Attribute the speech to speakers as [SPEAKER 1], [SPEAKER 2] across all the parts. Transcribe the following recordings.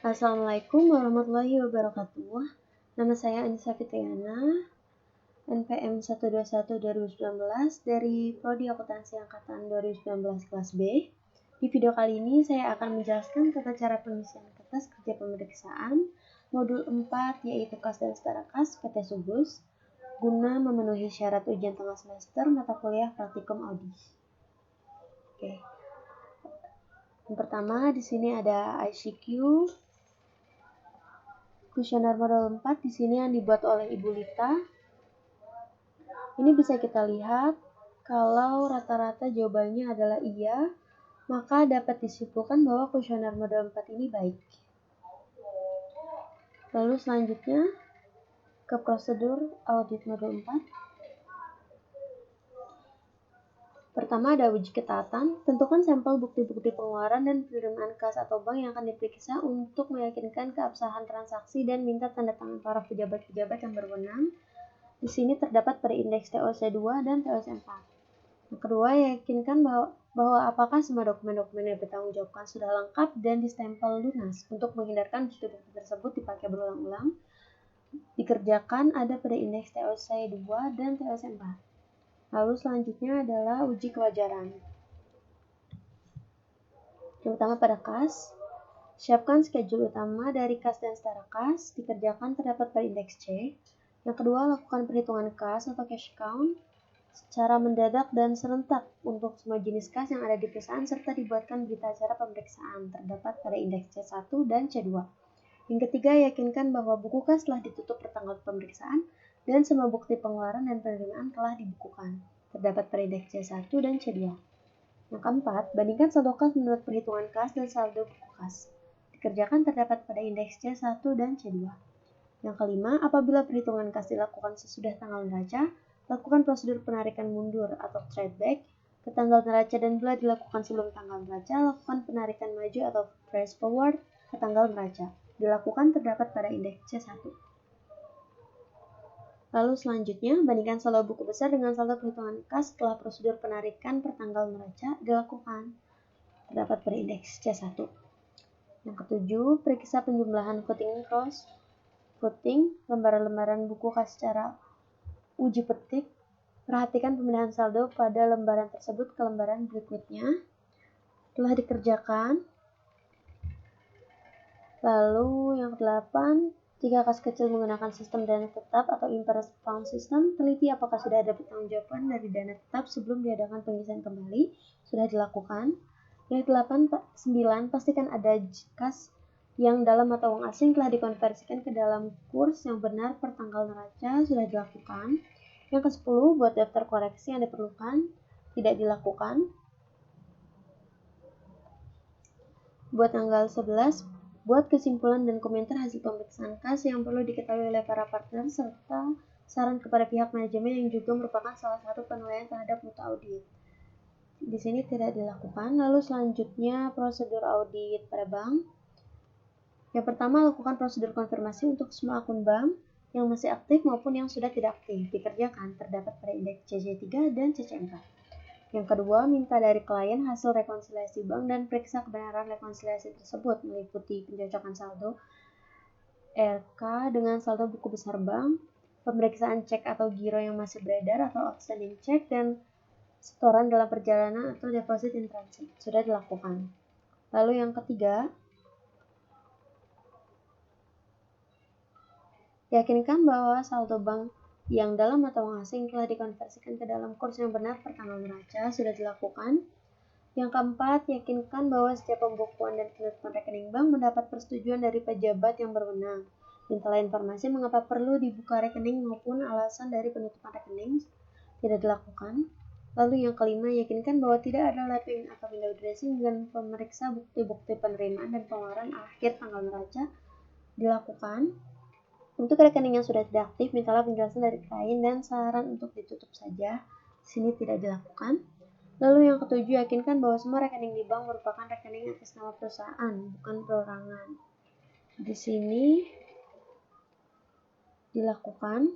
[SPEAKER 1] Assalamualaikum warahmatullahi wabarakatuh. Nama saya Anissa Fitriana, NPM 121-2019 dari Prodi Akuntansi Angkatan 2019 kelas B. Di video kali ini saya akan menjelaskan tata cara pengisian kertas kerja pemeriksaan modul 4 yaitu Kas dan Setara Kas PT Subus guna memenuhi syarat ujian tengah semester mata kuliah praktikum audit. Oke. Yang pertama di sini ada ICQ kuesioner model 4 di sini yang dibuat oleh Ibu Lita. Ini bisa kita lihat kalau rata-rata jawabannya adalah iya, maka dapat disimpulkan bahwa kuesioner model 4 ini baik. Lalu selanjutnya ke prosedur audit model 4. Pertama ada uji ketaatan, tentukan sampel bukti-bukti pengeluaran dan penerimaan kas atau bank yang akan diperiksa untuk meyakinkan keabsahan transaksi dan minta tanda tangan para pejabat-pejabat yang berwenang. Di sini terdapat pada indeks TOC 2 dan TOC 4. Yang kedua, yakinkan bahwa apakah semua dokumen-dokumen yang dipertanggungjawabkan sudah lengkap dan distempel lunas untuk menghindarkan bukti-bukti tersebut dipakai berulang-ulang. Dikerjakan ada pada indeks TOC 2 dan TOC 4. Lalu selanjutnya adalah uji kewajaran. Yang pertama pada kas, siapkan schedule utama dari kas dan setara kas, dikerjakan terdapat pada indeks C. Yang kedua, lakukan perhitungan kas atau cash count secara mendadak dan serentak untuk semua jenis kas yang ada di perusahaan serta dibuatkan berita acara pemeriksaan terdapat pada indeks C1 dan C2. Yang ketiga, yakinkan bahwa buku kas telah ditutup pertanggal pemeriksaan dan semua bukti pengeluaran dan penerimaan telah dibukukan terdapat pada indeks C1 dan C2. Yang keempat, bandingkan saldo kas menurut perhitungan kas dan saldo buku kas. Dikerjakan terdapat pada indeks C1 dan C2. Yang kelima, apabila perhitungan kas dilakukan sesudah tanggal neraca, lakukan prosedur penarikan mundur atau trade back ke tanggal neraca dan bila dilakukan sebelum tanggal neraca, lakukan penarikan maju atau press forward ke tanggal neraca. Dilakukan terdapat pada indeks C1. Lalu selanjutnya, bandingkan saldo buku besar dengan saldo perhitungan kas setelah prosedur penarikan per tanggal neraca dilakukan. Terdapat pada indeks C1. Yang ketujuh, periksa penjumlahan footing cross footing lembaran-lembaran buku kas secara uji petik. Perhatikan pemindahan saldo pada lembaran tersebut ke lembaran berikutnya. Telah dikerjakan. Lalu yang ke-8, jika kas kecil menggunakan sistem dana tetap atau impersed pound system, teliti apakah sudah ada pertanggungjawaban dari dana tetap sebelum diadakan pengisian kembali. Sudah dilakukan. Yang ke-9, pastikan ada kas yang dalam mata uang asing telah dikonversikan ke dalam kurs yang benar per tanggal neraca. Sudah dilakukan. Yang ke-10, buat daftar koreksi yang diperlukan. Tidak dilakukan. Buat tanggal 11, buat kesimpulan dan komentar hasil pemeriksaan kas yang perlu diketahui oleh para partner serta saran kepada pihak manajemen yang juga merupakan salah satu penilaian terhadap mutu audit. Di sini tidak dilakukan. Lalu selanjutnya prosedur audit pada bank. Yang pertama, lakukan prosedur konfirmasi untuk semua akun bank yang masih aktif maupun yang sudah tidak aktif. Dikerjakan terdapat pada indeks CC3 dan CC4. Yang kedua, minta dari klien hasil rekonsiliasi bank dan periksa kebenaran rekonsiliasi tersebut meliputi pencocokan saldo RK dengan saldo buku besar bank, pemeriksaan cek atau giro yang masih beredar atau outstanding cek, dan setoran dalam perjalanan atau deposit in transit. Sudah dilakukan. Lalu yang ketiga, yakinkan bahwa saldo bank yang dalam mata uang asing telah dikonversikan ke dalam kurs yang benar per tanggal neraca. Sudah dilakukan. Yang keempat, yakinkan bahwa setiap pembukuan dan penutupan rekening bank mendapat persetujuan dari pejabat yang berwenang. Mintalah informasi mengapa perlu dibuka rekening maupun alasan dari penutupan rekening. Tidak dilakukan. Lalu yang kelima, yakinkan bahwa tidak ada lapping atau window dressing dengan pemeriksa bukti-bukti penerimaan dan pengeluaran akhir tanggal neraca. Dilakukan. Untuk rekening yang sudah tidak aktif, mintalah penjelasan dari klien dan saran untuk ditutup saja. Di sini tidak dilakukan. Lalu yang ketujuh, yakinkan bahwa semua rekening di bank merupakan rekening atas nama perusahaan, bukan perorangan. Di sini dilakukan.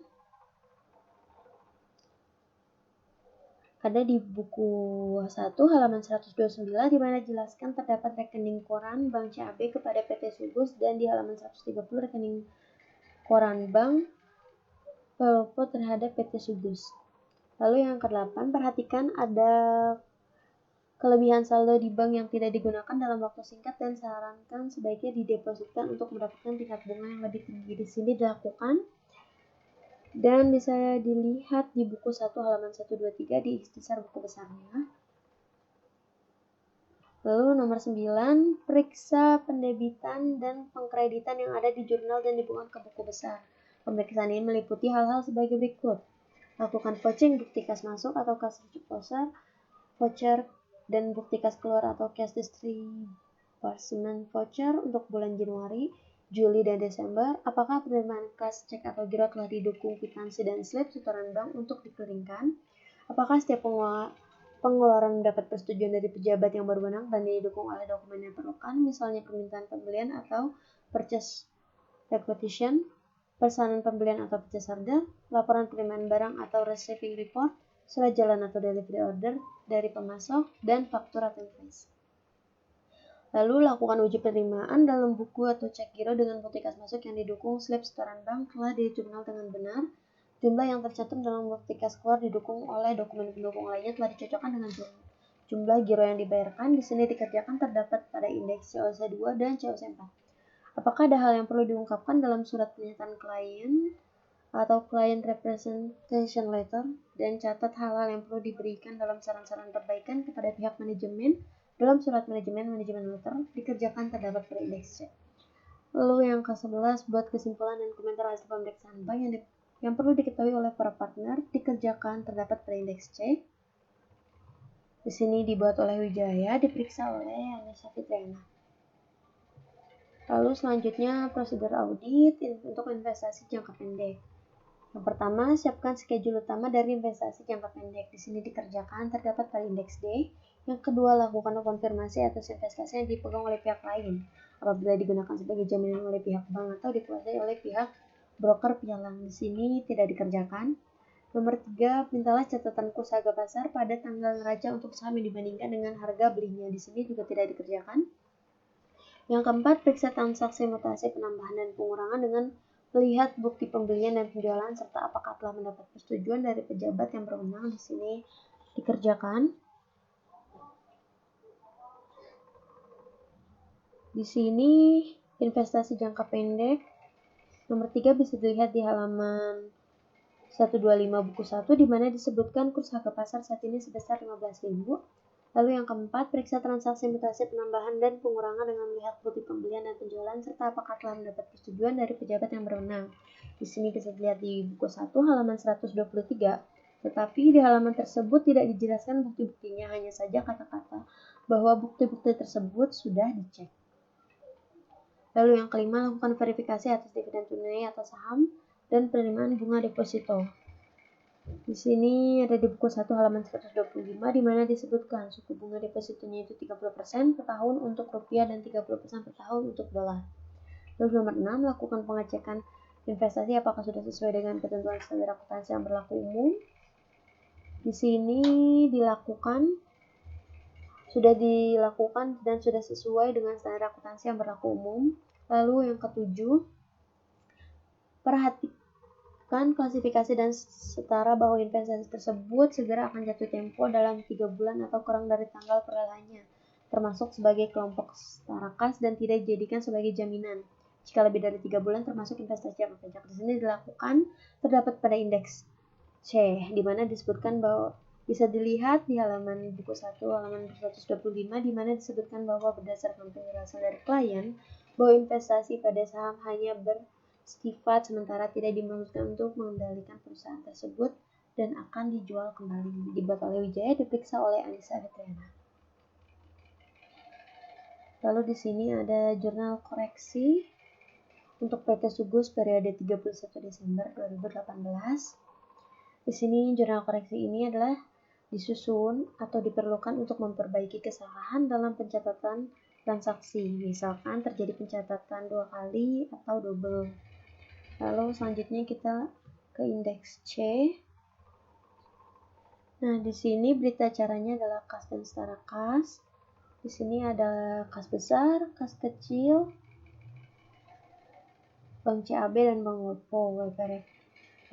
[SPEAKER 1] ada di buku 1 halaman 129 di mana dijelaskan terdapat rekening koran Bank CAB kepada PT Sugus, dan di halaman 130 rekening koran Bank Pelopo terhadap PT Sugus. Lalu yang ke-8, perhatikan ada kelebihan saldo di bank yang tidak digunakan dalam waktu singkat dan sarankan sebaiknya didepositkan untuk mendapatkan tingkat bunga yang lebih tinggi. Di sini dilakukan dan bisa dilihat di buku 1 halaman 123 di ikhtisar buku besarnya. Lalu nomor 9, periksa pendebitan dan pengkreditan yang ada di jurnal dan dibuat ke buku besar. Pemeriksaan ini meliputi hal-hal sebagai berikut. Lakukan vouching bukti kas masuk atau kas voucher dan bukti kas keluar atau cash disbursement voucher untuk bulan Januari, Juli, dan Desember. Apakah penerimaan kas, cek, atau giro telah didukung kwitansi dan slip setoran bank untuk dikeringkan? Apakah setiap pengeluaran mendapat persetujuan dari pejabat yang berwenang dan didukung oleh dokumen yang diperlukan, misalnya permintaan pembelian atau purchase requisition, pesanan pembelian atau purchase order, laporan penerimaan barang atau receiving report, surat jalan atau delivery order dari pemasok, dan faktura template. Lalu lakukan uji penerimaan dalam buku atau cek giro dengan bukti kas masuk yang didukung slip setoran bank telah dijurnal dengan benar. Jumlah yang tercantum dalam bukti kas keluar didukung oleh dokumen pendukung lainnya telah dicocokkan dengan jumlah giro yang dibayarkan. Di sini dikerjakan terdapat pada indeks COC2 dan COC4. Apakah ada hal yang perlu diungkapkan dalam surat pernyataan klien atau client representation letter, dan catat hal-hal yang perlu diberikan dalam saran-saran perbaikan kepada pihak manajemen dalam surat manajemen letter dikerjakan terdapat pada indeks C. Lalu yang ke-11, buat kesimpulan dan komentar hasil pemeriksaan bank yang perlu diketahui oleh para partner dikerjakan terdapat pada indeks C. Di sini dibuat oleh Wijaya, diperiksa oleh Anissa Fitriana. Lalu selanjutnya prosedur audit untuk investasi jangka pendek. Yang pertama, siapkan schedule utama dari investasi jangka pendek. Di sini dikerjakan terdapat pada indeks D. Yang kedua, lakukan konfirmasi atas investasi yang dipegang oleh pihak lain apabila digunakan sebagai jaminan oleh pihak bank atau dikuasai oleh pihak broker pialang. Di sini tidak dikerjakan. Nomor 3, mintalah catatan kurs harga pasar pada tanggal neraca untuk saham yang dibandingkan dengan harga belinya. Di sini juga tidak dikerjakan. Yang keempat, periksa transaksi mutasi penambahan dan pengurangan dengan melihat bukti pembelian dan penjualan serta apakah telah mendapat persetujuan dari pejabat yang berwenang. Di sini dikerjakan. Di sini investasi jangka pendek nomor 3 bisa dilihat di halaman 125 buku 1 di mana disebutkan kurs harga pasar saat ini sebesar 15.000. Lalu yang keempat, periksa transaksi mutasi penambahan dan pengurangan dengan melihat bukti pembelian dan penjualan serta apakah telah mendapat persetujuan dari pejabat yang berwenang. Di sini bisa dilihat di buku 1 halaman 123. Tetapi di halaman tersebut tidak dijelaskan bukti-buktinya, hanya saja kata-kata bahwa bukti-bukti tersebut sudah dicek. Lalu yang kelima, lakukan verifikasi atas dividen tunai atau saham dan penerimaan bunga deposito. Di sini ada di buku 1 halaman 125 di mana disebutkan suku bunga depositonya itu 30% per tahun untuk rupiah dan 30% per tahun untuk dolar. Lalu nomor 6, lakukan pengecekan investasi apakah sudah sesuai dengan ketentuan standar akuntansi yang berlaku umum. Di sini sudah dilakukan dan sudah sesuai dengan standar akuntansi yang berlaku umum. Lalu yang ketujuh, perhatikan klasifikasi dan setara bahwa investasi tersebut segera akan jatuh tempo dalam 3 bulan atau kurang dari tanggal perolahannya, termasuk sebagai kelompok setara kas dan tidak dijadikan sebagai jaminan jika lebih dari 3 bulan termasuk investasi jangka panjang. Di sini dilakukan terdapat pada indeks C, di mana disebutkan bahwa bisa dilihat di halaman buku 1 halaman 125 di mana disebutkan bahwa berdasarkan penjelasan dari klien bahwa investasi pada saham hanya bersifat sementara, tidak dimaksudkan untuk mengendalikan perusahaan tersebut dan akan dijual kembali. Dibuat oleh Wijaya, diperiksa oleh Anissa Fitriana. Lalu di sini ada jurnal koreksi untuk PT Sugus periode 31 Desember 2018. Di sini jurnal koreksi ini adalah disusun atau diperlukan untuk memperbaiki kesalahan dalam pencatatan transaksi, misalkan terjadi pencatatan 2 kali atau double. Lalu selanjutnya kita ke indeks C. Nah, di sini berita acaranya adalah kas dan setara kas. Di sini ada kas besar, kas kecil, Bank CAB dan Bank Lopo. WP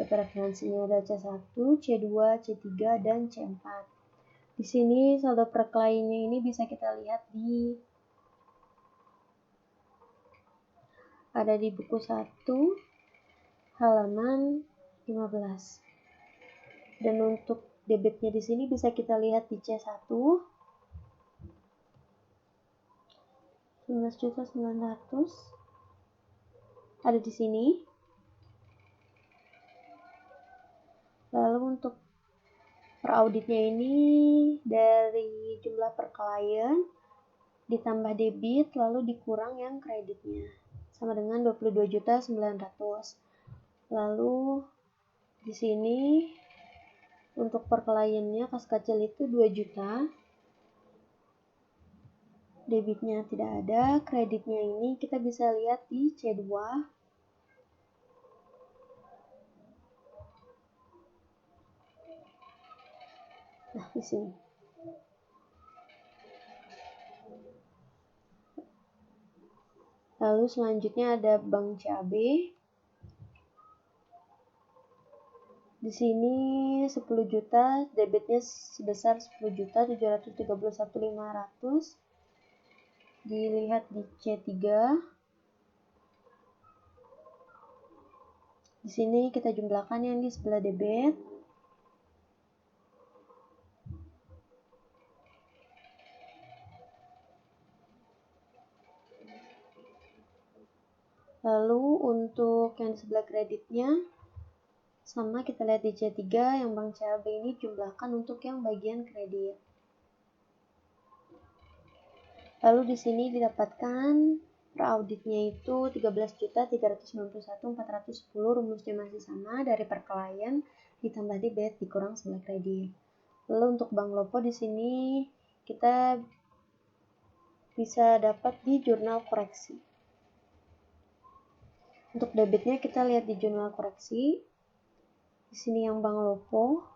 [SPEAKER 1] referensinya ada C1, C2, C3, dan C4. Di sini saldo per kliennya ini bisa kita lihat ada di buku 1 halaman 15. Dan untuk debitnya di sini bisa kita lihat di C1 19.900 ada di sini. Lalu untuk per auditnya ini dari jumlah per klien ditambah debit lalu dikurang yang kreditnya sama dengan 22.900. Lalu di sini untuk per kliennya kas kecil itu 2 juta. Debitnya tidak ada, kreditnya ini kita bisa lihat di C2. Nah, di sini. Lalu selanjutnya ada Bank CAB. Di sini 10 juta, debitnya sebesar 10.731.500. Dilihat di C3. Di sini kita jumlahkan yang di sebelah debit. Lalu untuk yang di sebelah kreditnya sama kita lihat di C3 yang Bank CAB ini jumlahkan untuk yang bagian kredit. Lalu di sini didapatkan per auditnya itu 13.391.410, rumusnya masih sama dari per klien ditambah debit dikurang sebelah kredit. Lalu untuk Bank Lopo di sini kita bisa dapat di jurnal koreksi. Untuk debitnya kita lihat di jurnal koreksi. Di sini yang Bank Lopo.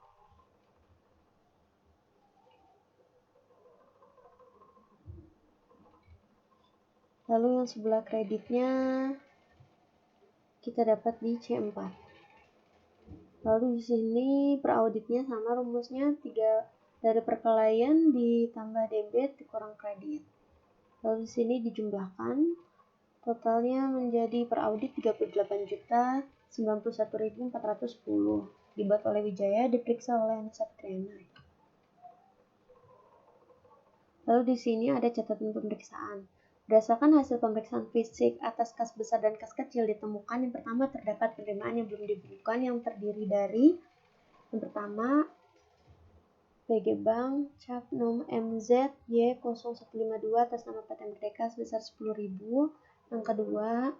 [SPEAKER 1] Lalu yang sebelah kreditnya kita dapat di C4. Lalu di sini per auditnya sama rumusnya 3 dari per klien ditambah debit dikurang kredit. Lalu di sini dijumlahkan totalnya menjadi per audit 38.091.410. Dibuat oleh Wijaya, diperiksa oleh Anissa Fitriana. Lalu di sini ada catatan pemeriksaan. Berdasarkan hasil pemeriksaan fisik atas kas besar dan kas kecil ditemukan yang pertama terdapat penerimaan yang belum diberikan yang terdiri dari yang pertama BG Bank cap nom MZY0152 atas nama PT Merdeka sebesar 10.000. Yang kedua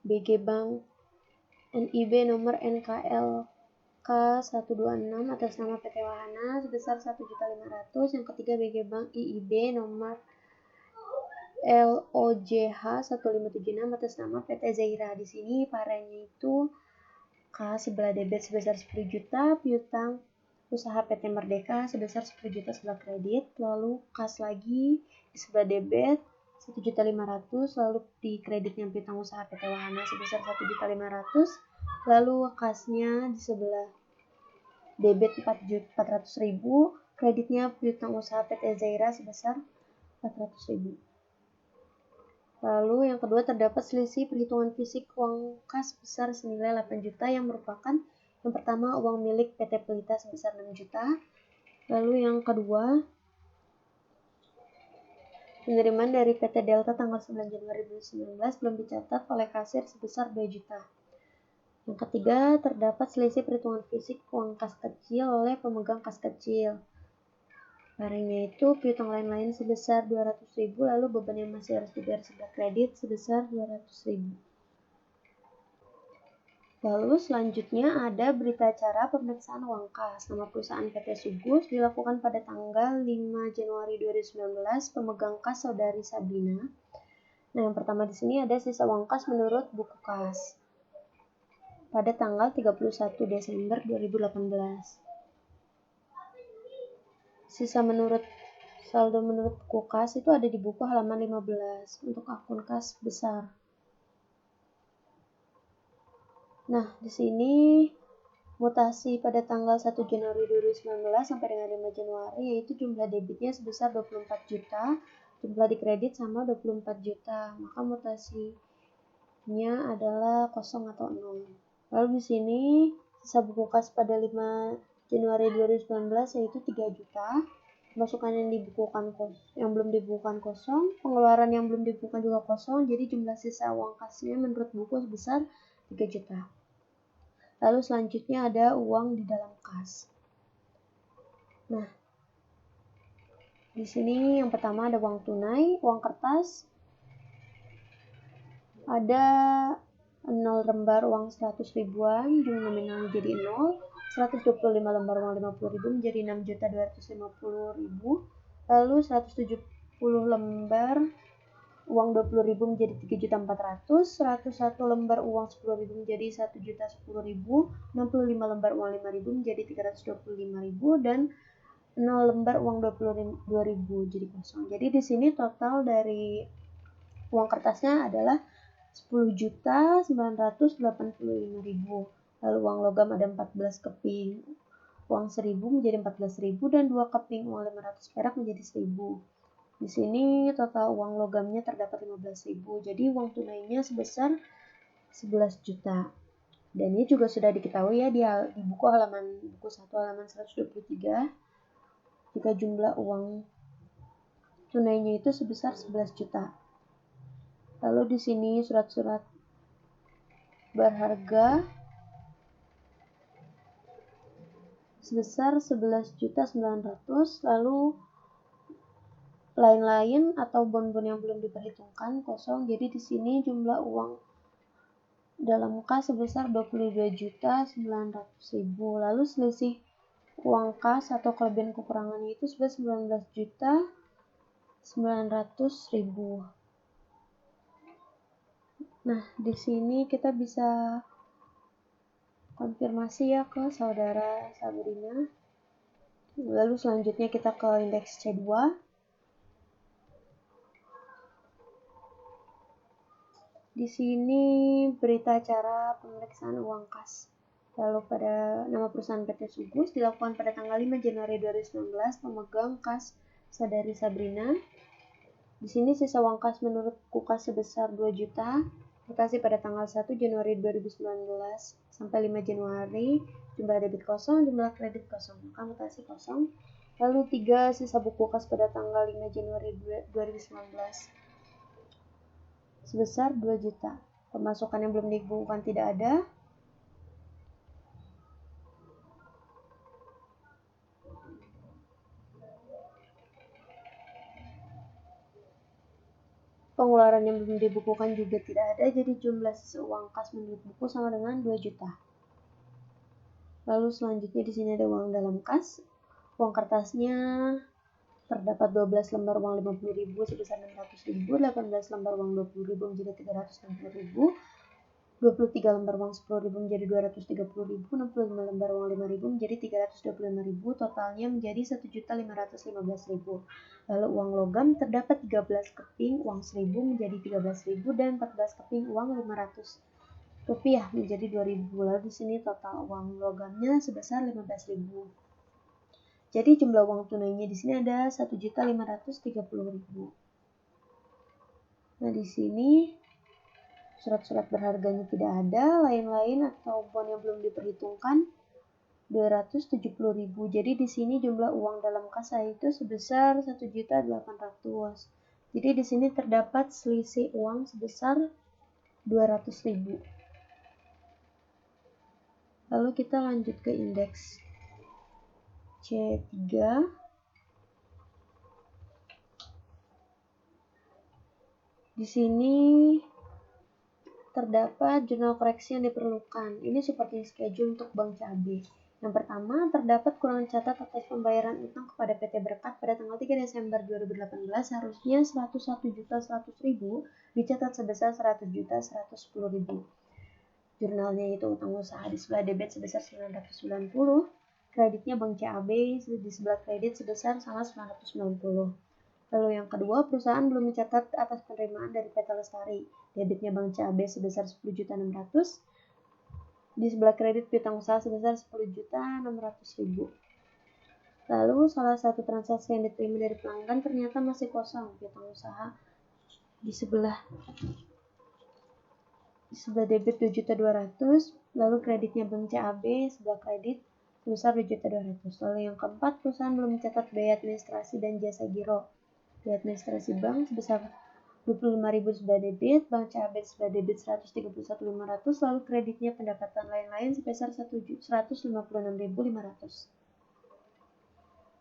[SPEAKER 1] BG Bank NIB nomor NKL K126 atas nama PT Wahana sebesar 1.500.000. Yang ketiga BG Bank IIB nomor LOJH 1576 atas nama PT Zaira. Di sini parenya itu K sebelah debit sebesar 10 juta, piutang usaha PT Merdeka sebesar 10 juta sebelah kredit, lalu kas lagi di sebelah debit 1.500.000, lalu di kreditnya piutang usaha PT Wahana sebesar 1.500.000, lalu kasnya di sebelah debit 400.000, kreditnya piutang usaha PT Zaira sebesar 400.000. Lalu yang kedua terdapat selisih perhitungan fisik uang kas besar senilai 8 juta yang merupakan yang pertama uang milik PT Pelita sebesar 6 juta. Lalu yang kedua penerimaan dari PT Delta tanggal 9 Januari 2019 belum dicatat oleh kasir sebesar 2 juta. Yang ketiga terdapat selisih perhitungan fisik uang kas kecil oleh pemegang kas kecil. Barangnya itu piutang lain-lain sebesar 200.000, lalu beban yang masih harus dibayar sebelah kredit sebesar 200.000. Lalu selanjutnya ada berita acara pemeriksaan uang kas. Nama perusahaan PT Sugus dilakukan pada tanggal 5 Januari 2019, pemegang kas saudari Sabrina. Nah, yang pertama di sini ada sisa uang kas menurut buku kas pada tanggal 31 Desember 2018. Sisa saldo menurutku kas itu ada di buku halaman 15 untuk akun kas besar. Nah, di sini mutasi pada tanggal 1 Januari 2019 sampai dengan 5 Januari yaitu jumlah debitnya sebesar 24 juta, jumlah dikredit sama 24 juta. Maka mutasinya adalah kosong atau 0. Lalu di sini sisa buku kas pada 5 Januari 2019 yaitu 3 juta. Masukan yang belum dibukukan kosong, pengeluaran yang belum dibukukan juga kosong, jadi jumlah sisa uang kasnya menurut buku sebesar 3 juta. Lalu selanjutnya ada uang di dalam kas. Nah, di sini yang pertama ada uang tunai, uang kertas, ada 0 lembar uang 100 ribuan, jumlah nominalnya jadi 0, 125 lembar uang 50 ribu menjadi 6.250.000, lalu 170 lembar uang 20 ribu menjadi 3.400.000, 101 lembar uang 10 ribu menjadi 1.010.000, 65 lembar uang 5 ribu menjadi 325.000, dan 0 lembar uang 22 ribu jadi kosong. Jadi di sini total dari uang kertasnya adalah 10.985.000. Lalu uang logam ada 14 keping uang 1.000 menjadi 14.000, dan 2 keping uang 500 perak menjadi 1.000. Di sini total uang logamnya terdapat 15.000, jadi uang tunainya sebesar 11 juta. Dan ini juga sudah diketahui ya di buku 1 halaman 123, jika jumlah uang tunainya itu sebesar 11 juta. Lalu di sini surat-surat berharga sebesar 11.900.000, lalu lain-lain atau bon-bon yang belum diperhitungkan kosong. Jadi di sini jumlah uang dalam kas sebesar 22.900.000. Lalu selisih uang kas atau kelebihan kekurangannya itu sebesar 19.900.000. Nah, di sini kita bisa konfirmasi ya ke saudara Sabrina. Lalu selanjutnya kita ke indeks C2. Di sini berita acara pemeriksaan uang kas. Lalu pada nama perusahaan PT Sugus dilakukan pada tanggal 5 Januari 2019, pemegang kas Saudari Sabrina. Di sini sisa uang kas menurut kas sebesar 2 juta, mutasi pada tanggal 1 Januari 2019 sampai 5 Januari, jumlah debit kosong, jumlah kredit kosong, maka mutasi kosong. Lalu 3 sisa buku kas pada tanggal 5 Januari 2019 sebesar 2 juta. Pemasukan yang belum dibukukan tidak ada. Pengeluaran yang belum dibukukan juga tidak ada, jadi jumlah sisa uang kas menurut buku sama dengan 2 juta. Lalu selanjutnya di sini ada uang dalam kas. Uang kertasnya terdapat 12 lembar uang 50.000 sebesar 600.000, 18 lembar uang 20.000 menjadi 360.000, 23 lembar uang 10.000 menjadi 230.000, 65 lembar uang 5.000 menjadi 325.000, totalnya menjadi 1.515.000. Lalu uang logam terdapat 13 keping uang 1.000 menjadi 13.000, dan 14 keping uang 500 rupiah menjadi 2.000. Lalu di sini total uang logamnya sebesar 15.000. Jadi jumlah uang tunainya di sini ada 1.530.000. Nah, di sini surat-surat berharganya tidak ada, lain-lain atau bon yang belum diperhitungkan 270.000. Jadi di sini jumlah uang dalam kas saya itu sebesar 1.800.000. Jadi di sini terdapat selisih uang sebesar 200.000. Lalu kita lanjut ke indeks C3. Di sini terdapat jurnal koreksi yang diperlukan. Ini seperti schedule untuk Bank Cabai. Yang pertama, terdapat kurangan catat atas pembayaran utang kepada PT Berkat pada tanggal 3 Desember 2018 harusnya 101.100.000 dicatat sebesar 100.110.000. Jurnalnya itu utang usaha di sebelah debit sebesar 990, kreditnya Bank CAB di sebelah kredit sebesar sama 990. Lalu yang kedua, perusahaan belum mencatat atas penerimaan dari PT Lestari. Debitnya Bank CAB sebesar 10.600.000. Di sebelah kredit piutang usaha sebesar 10.600.000. Lalu salah satu transaksi yang diterima dari pelanggan ternyata masih kosong, piutang usaha di sebelah debit 2.200.000, lalu kreditnya Bank CAB sebelah kredit sebesar 2.200.000. Lalu yang keempat, perusahaan belum mencatat biaya administrasi dan jasa giro. Biaya administrasi bank sebesar 25.000 sebelah debit, Bank CAB sebelah debit 131.500, lalu kreditnya pendapatan lain-lain sebesar 156.500.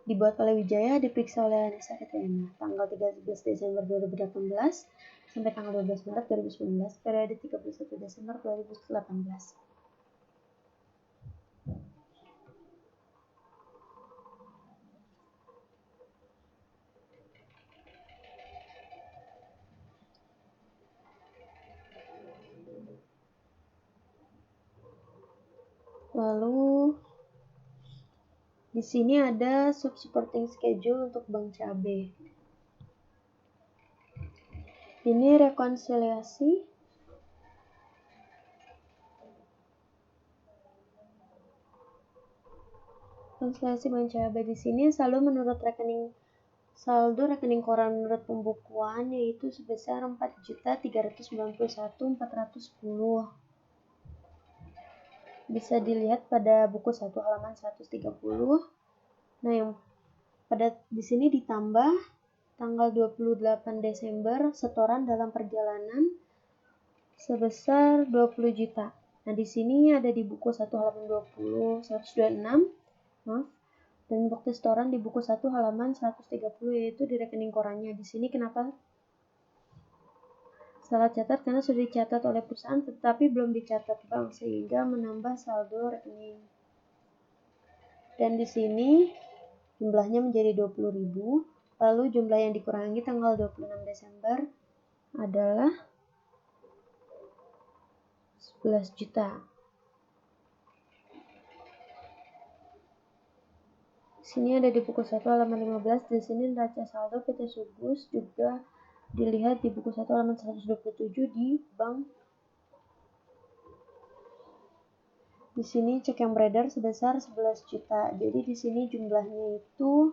[SPEAKER 1] Dibuat oleh Wijaya, diperiksa oleh Anissa Ketuena, tanggal 13 Desember 2018 sampai tanggal 12 Maret 2019, periode 31 Desember 2018. Lalu di sini ada supporting schedule untuk Bank CAB. Ini rekonsiliasi Bank CAB di sini saldo rekening koran menurut pembukuan yaitu sebesar 4.391.410. Bisa dilihat pada buku 1 halaman 130. Nah, yang di sini ditambah tanggal 28 Desember setoran dalam perjalanan sebesar 20 juta. Nah, di sini ada di buku 1 halaman 126, dan bukti setoran di buku 1 halaman 130 yaitu di rekening korannya. Di sini kenapa salah catat? Karena sudah dicatat oleh perusahaan tetapi belum dicatat bank sehingga menambah saldo rekening. Dan di sini jumlahnya menjadi 20.000. Lalu jumlah yang dikurangi tanggal 26 Desember adalah 11 juta. Sini ada di buku 1 halaman 15. Di sini neraca saldo PT Subus juga dilihat di buku 1 halaman 127 di bank. Di sini cek yang beredar sebesar 11 juta. Jadi di sini jumlahnya itu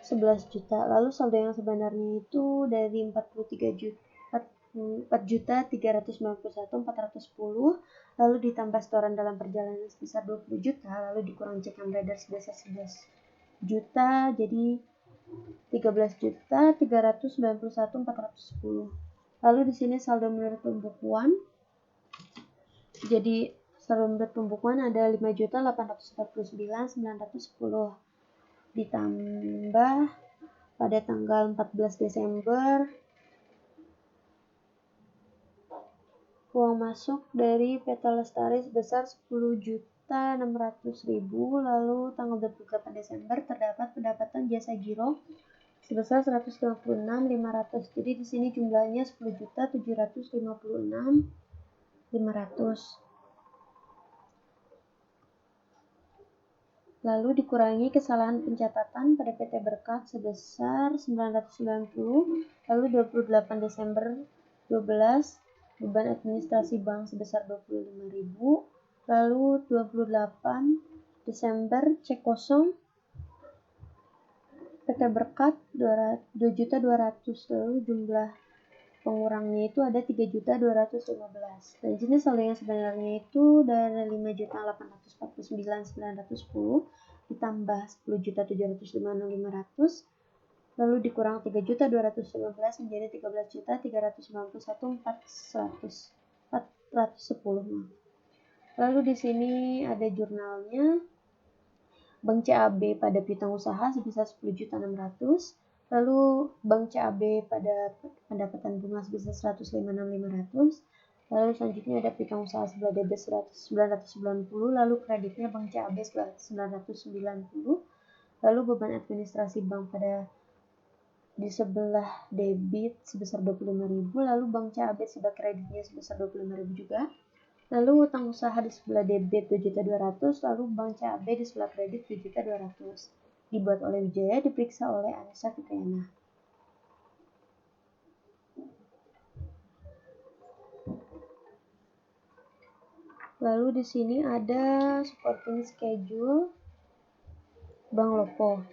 [SPEAKER 1] 11 juta. Lalu saldo yang sebenarnya itu dari 4.391.410, lalu ditambah setoran dalam perjalanan sebesar 20 juta, lalu dikurang cek yang beredar sebesar 11 juta, jadi 13.391.410. Lalu di sini saldo menurut pembukuan. Jadi saldo menurut pembukuan ada 5.849.910 ditambah pada tanggal 14 Desember uang masuk dari PT Lestari sebesar 10.600.000, lalu tanggal 28 Desember terdapat pendapatan jasa giro sebesar 156.500. Jadi di sini jumlahnya 10.756.500. Lalu dikurangi kesalahan pencatatan pada PT Berkat sebesar 990, lalu 28 Desember 12 beban administrasi bank sebesar 25.000, lalu 28 Desember cek kosong PT Berkat 2.200.000, lalu jumlah pengurangnya itu ada 3.215. Dan jenis saldo yang sebenarnya itu dari 5.849.910 ditambah 10.756.500, lalu dikurang 3.215 menjadi 13.391.410. Lalu di sini ada jurnalnya. Bank CAB pada piutang usaha sebesar 10.600.000, lalu Bank CAB pada pendapatan bunga sebesar 156.500, lalu selanjutnya ada piutang usaha sebelah debit 990, lalu kreditnya Bank CAB sebelah 990, lalu beban administrasi bank pada di sebelah debit sebesar 25.000, lalu Bank CAB sebelah kreditnya sebesar 25.000 juga, Lalu utang usaha di sebelah debit 2.200.000, lalu bank CAB di sebelah kredit 2.200.000. Dibuat oleh Wijaya, diperiksa oleh Anissa Fitriana. Lalu di sini ada supporting schedule Bank Lopo.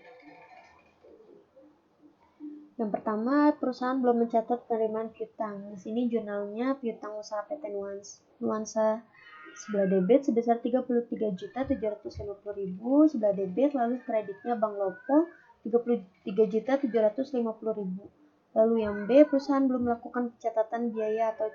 [SPEAKER 1] Yang pertama, perusahaan belum mencatat penerimaan piutang. Di sini jurnalnya piutang usaha PT Nuansa sebelah debit sebesar 33.750.000 sebelah debit, lalu kreditnya Bank Lopo 33.750.000. Lalu yang B, perusahaan belum melakukan pencatatan biaya atau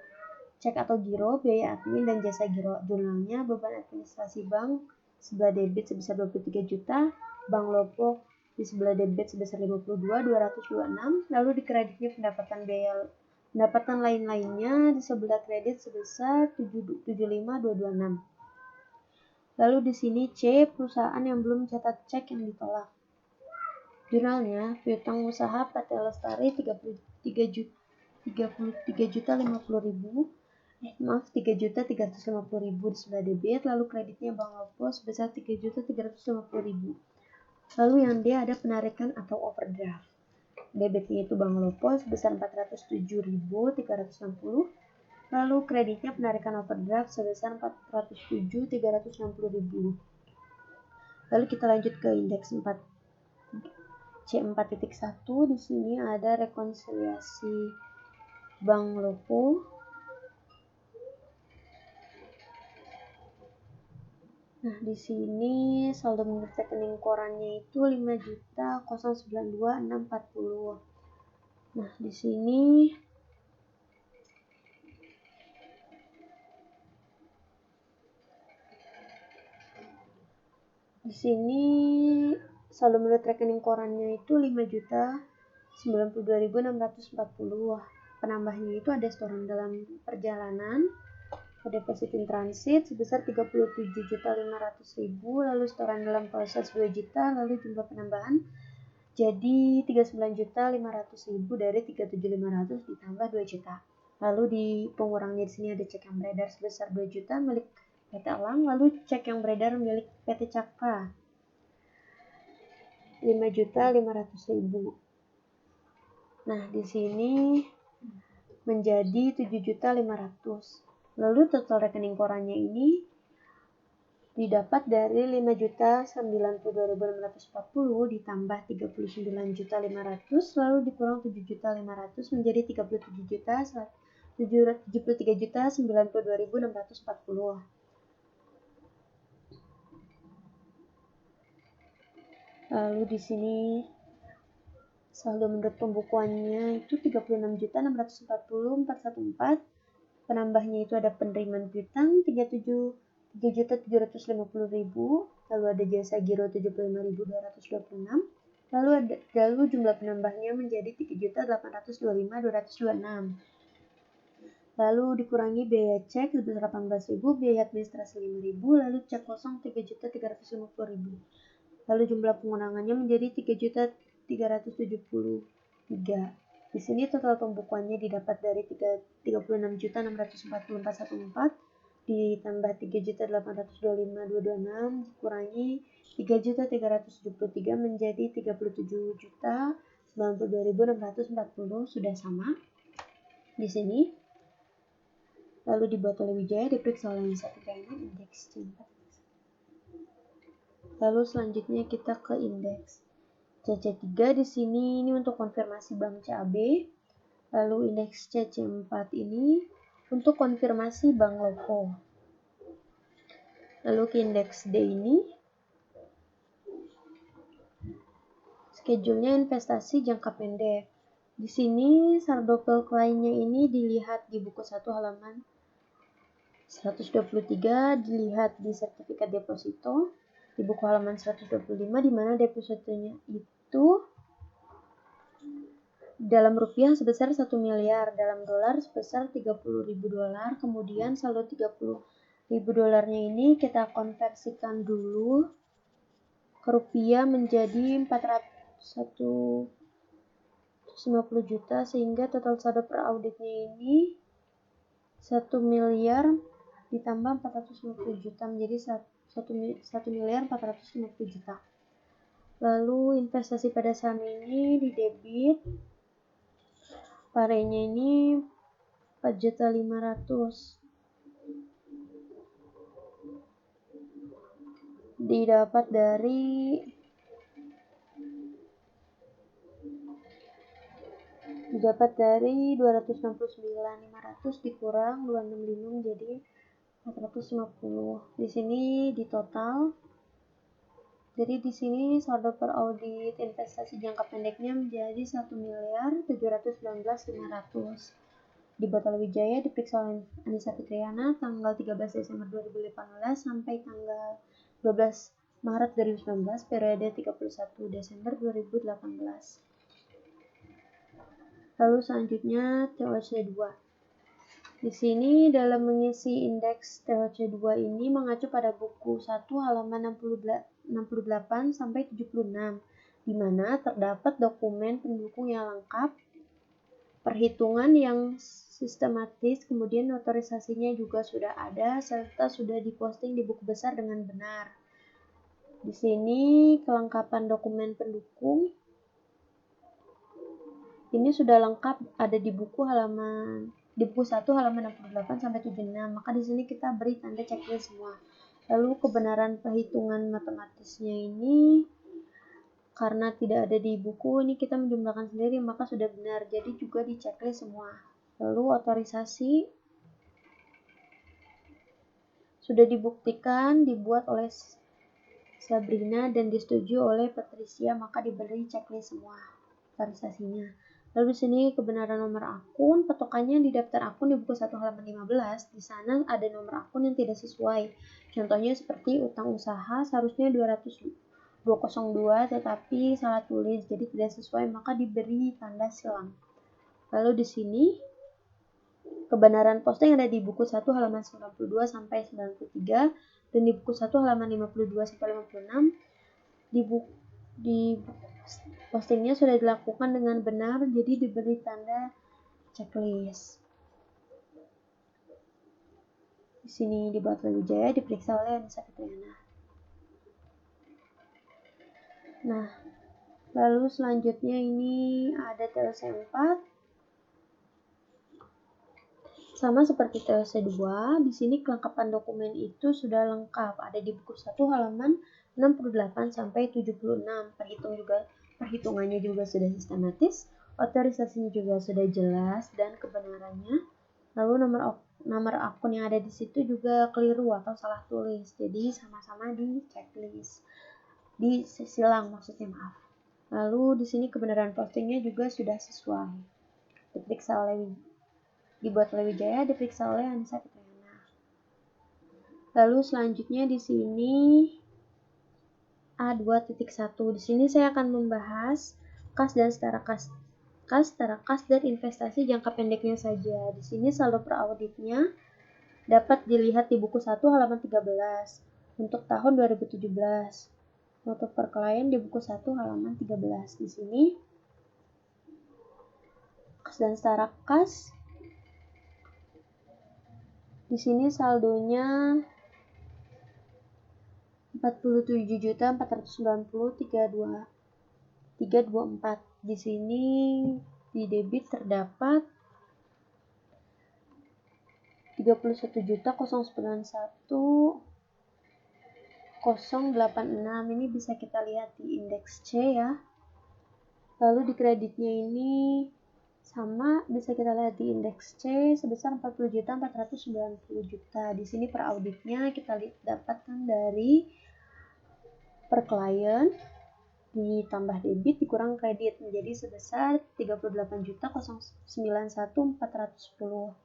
[SPEAKER 1] cek atau giro, biaya admin dan jasa giro. Jurnalnya beban administrasi bank sebelah debit sebesar 23 juta, Bank Lopo di sebelah debit sebesar 52.226, lalu di kreditnya pendapatan lain-lainnya di sebelah kredit sebesar 75.226. Lalu di sini C, perusahaan yang belum mencatat cek yang ditolak. Jurnalnya piutang usaha PT Lestari 3.350.000, 3.350.000 di sebelah debit, lalu kreditnya Bank Lopo sebesar 3.350.000. Lalu yang D ada penarikan atau overdraft. Debitnya itu Bank Lopo sebesar 407.360, lalu kreditnya penarikan overdraft sebesar 407.360.000. Lalu kita lanjut ke indeks 4 C4.1. Di sini ada rekonsiliasi Bank Lopo. Nah, di sini saldo menurut rekening korannya itu 5.092.640. Nah, di sini saldo menurut rekening korannya itu 5.092.640. Penambahnya itu ada setoran dalam perjalanan, deposit in transit sebesar 37.500.000, lalu setoran dalam proses 2 juta, lalu jumlah penambahan jadi 39.500.000 dari 37.500 ditambah 2 juta. Lalu di pengurangnya di sini ada cek yang beredar sebesar 2 juta milik PT Elang, lalu cek yang beredar milik PT Cakra 5.500.000. Nah, di sini menjadi 7.500.000. Lalu total rekening korannya ini didapat dari 5.092.640 ditambah 39.500.000, lalu dikurang 7.500.000 menjadi 73.092.640. Lalu di sini saldo menurut pembukuannya itu 36.640.414. Penambahnya itu ada penerimaan piutang 3.750.000, lalu ada jasa giro 75.226, lalu jumlah penambahnya menjadi 3.825.226. Lalu dikurangi biaya cek sebesar 18.000, biaya administrasi 5.000, lalu cek kosong 3.350.000. Lalu jumlah pengurangannya menjadi 3.373. Di sini total pembukuannya didapat dari 36.640.414 ditambah 3.825.226 dikurangi 3.373 menjadi 37.092.640 sudah sama di sini. Lalu dibuat oleh Wijaya, diperiksa oleh Anissa Fitriana, indeks C4. Lalu selanjutnya kita ke indeks CC3. Di sini ini untuk konfirmasi Bank CAB. Lalu indeks CC4 ini untuk konfirmasi Bank Lopo. Lalu ke indeks D ini schedule-nya investasi jangka pendek. Di sini saldo lainnya ini dilihat di buku 1 halaman 123, dilihat di sertifikat deposito di buku halaman 125, di mana depositonya itu dalam rupiah sebesar 1 miliar, dalam dolar sebesar 30.000 dolar. Kemudian saldo 30.000 dolarnya ini kita konversikan dulu ke rupiah menjadi 450 juta, sehingga total saldo per auditnya ini 1 miliar ditambah 450 juta menjadi 1.450 juta. Lalu investasi pada saham ini di debit, parenya ini 4.500.000, didapat dari 269.500 dikurang 265 menjadi 450. Di sini di total. Jadi di sini saldo per audit investasi jangka pendeknya menjadi 1.719.500. Dibuat oleh Wijaya, diperiksa oleh Anissa Fitriana tanggal 13 Desember 2018 sampai tanggal 12 Maret 2019, periode 31 Desember 2018. Lalu selanjutnya TOC2. Di sini dalam mengisi indeks TOC2 ini mengacu pada buku 1 halaman 68 sampai 76, di mana terdapat dokumen pendukung yang lengkap, perhitungan yang sistematis, kemudian otorisasinya juga sudah ada serta sudah diposting di buku besar dengan benar. Di sini kelengkapan dokumen pendukung ini sudah lengkap, ada di buku 1 halaman 68 sampai 76. Maka di sini kita beri tanda checklist semua. Lalu kebenaran perhitungan matematisnya ini karena tidak ada di buku, ini kita menjumlahkan sendiri maka sudah benar. Jadi juga di checklist semua. Lalu otorisasi sudah dibuktikan dibuat oleh Sabrina dan disetujui oleh Patricia, maka diberi checklist semua otorisasinya. Lalu di sini kebenaran nomor akun, patokannya di daftar akun di buku 1 halaman 15, di sana ada nomor akun yang tidak sesuai. Contohnya seperti utang usaha seharusnya 202 tetapi salah tulis, jadi tidak sesuai, maka diberi tanda silang. Lalu di sini kebenaran posting ada di buku 1 halaman 92 sampai 93 dan di buku 1 halaman 52 sampai 56. Di postingnya sudah dilakukan dengan benar, jadi diberi tanda checklist. Di sini dibuat oleh Wijaya, diperiksa oleh Anissa Fitriana. Nah, lalu selanjutnya ini ada TOC 4. Sama seperti TOC 2, di sini kelengkapan dokumen itu sudah lengkap, ada di buku 1 halaman 68 sampai 76. Perhitungannya juga sudah sistematis, otorisasinya juga sudah jelas dan kebenarannya. Lalu nomor akun yang ada di situ juga keliru atau salah tulis, jadi sama-sama di checklist, di silang maksudnya, maaf. Lalu di sini kebenaran postingnya juga sudah sesuai, dibuat oleh Wijaya, diperiksa oleh Anissa Fitriana. Lalu selanjutnya di sini A2.1. Di sini saya akan membahas kas dan setara kas dan investasi jangka pendeknya saja. Di sini saldo per auditnya dapat dilihat di buku 1 halaman 13 untuk tahun 2017. Untuk per klien di buku 1 halaman 13. Di sini kas dan setara kas. Di sini saldonya 47.490.324. Di sini di debit terdapat 31.091.086. Ini bisa kita lihat di indeks C ya. Lalu di kreditnya ini sama, bisa kita lihat di indeks C sebesar 40.490.000. Di sini per auditnya kita dapatkan dari per klien ditambah debit dikurang kredit menjadi sebesar 38.091.410.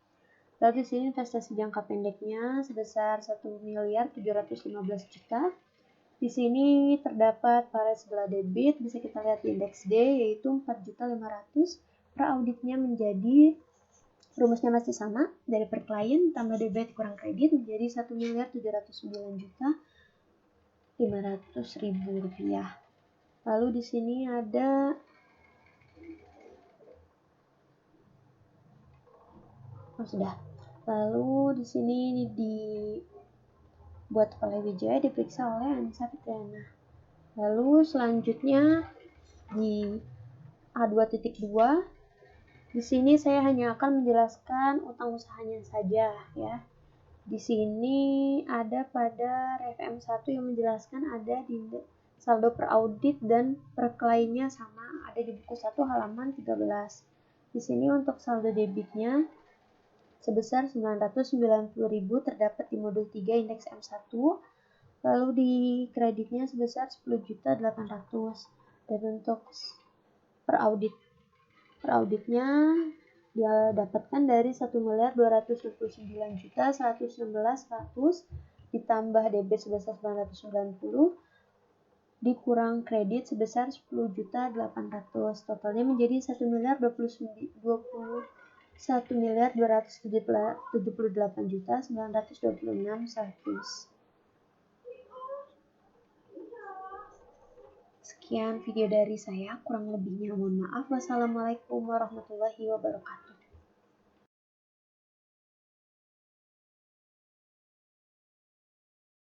[SPEAKER 1] Lalu di sini investasi jangka pendeknya sebesar 1.715.000.000. Di sini terdapat pada sebelah debit, bisa kita lihat di indeks D yaitu 4.500.000. Per auditnya menjadi rumusnya masih sama, dari per klien tambah debit kurang kredit menjadi 1.709.500.000 rupiah. Lalu di sini ada sudah. Lalu di sini dibuat oleh Wijaya, diperiksa oleh Anissa Fitriana. Lalu selanjutnya di A2.2, di sini saya hanya akan menjelaskan utang usahanya saja ya. Di sini ada pada RFM 1 yang menjelaskan ada di saldo per audit dan per kliennya sama, ada di buku 1 halaman 13. Di sini untuk saldo debitnya sebesar 990.000 terdapat di modul 3 indeks M1, lalu di kreditnya sebesar 10.800.000. Dan untuk per auditnya dia dapatkan dari 1.229.116.100 ditambah debit sebesar 990 dikurang kredit sebesar 10.800.000, totalnya menjadi 1.278.926.100. Sekian video dari saya, kurang lebihnya mohon maaf. Wassalamualaikum warahmatullahi wabarakatuh.